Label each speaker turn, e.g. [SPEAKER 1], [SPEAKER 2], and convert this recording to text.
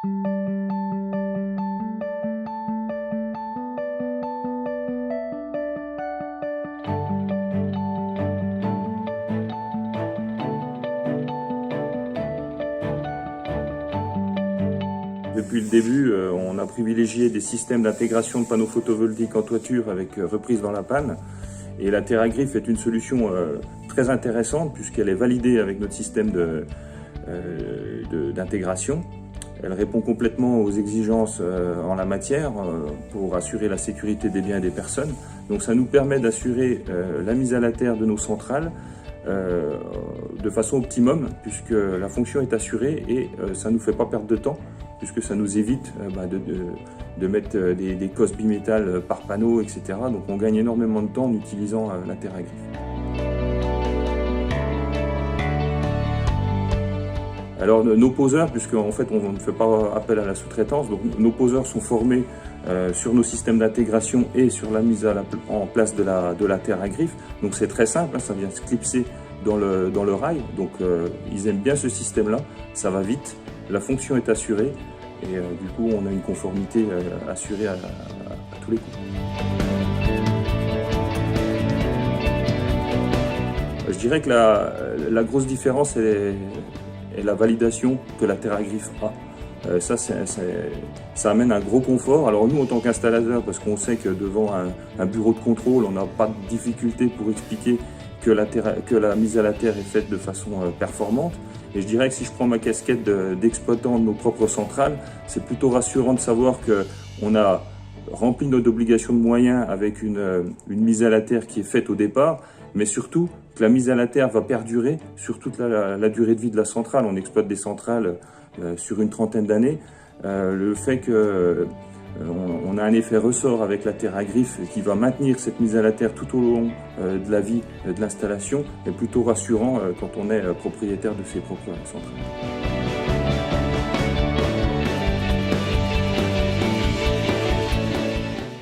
[SPEAKER 1] Depuis le début, on a privilégié des systèmes d'intégration de panneaux photovoltaïques en toiture avec reprise dans la panne. Et la TerraGriffe est une solution très intéressante puisqu'elle est validée avec notre système d'intégration. Elle répond complètement aux exigences en la matière pour assurer la sécurité des biens et des personnes. Donc ça nous permet d'assurer la mise à la terre de nos centrales de façon optimum puisque la fonction est assurée et ça ne nous fait pas perdre de temps puisque ça nous évite de mettre des cosses bimétal par panneau, etc. Donc on gagne énormément de temps en utilisant la TerraGriffe. Alors nos poseurs, puisqu'en fait on ne fait pas appel à la sous-traitance, donc nos poseurs sont formés sur nos systèmes d'intégration et sur la mise en place de la TerraGriffe. Donc c'est très simple, hein, ça vient se clipser dans le rail, donc ils aiment bien ce système-là, ça va vite, la fonction est assurée et du coup on a une conformité assurée à tous les coups. Je dirais que la grosse différence est la validation que la TerraGriffe a. Ça amène un gros confort. Alors nous, en tant qu'installateur, parce qu'on sait que devant un bureau de contrôle, on n'a pas de difficulté pour expliquer que la mise à la terre est faite de façon performante. Et je dirais que si je prends ma casquette d'exploitant de nos propres centrales, c'est plutôt rassurant de savoir qu'on a rempli notre obligation de moyens avec une mise à la terre qui est faite au départ, mais surtout que la mise à la terre va perdurer sur toute la durée de vie de la centrale. On exploite des centrales sur une trentaine d'années. Le fait qu'on a un effet ressort avec la TerraGriffe qui va maintenir cette mise à la terre tout au long de la vie de l'installation est plutôt rassurant quand on est propriétaire de ses propres centrales.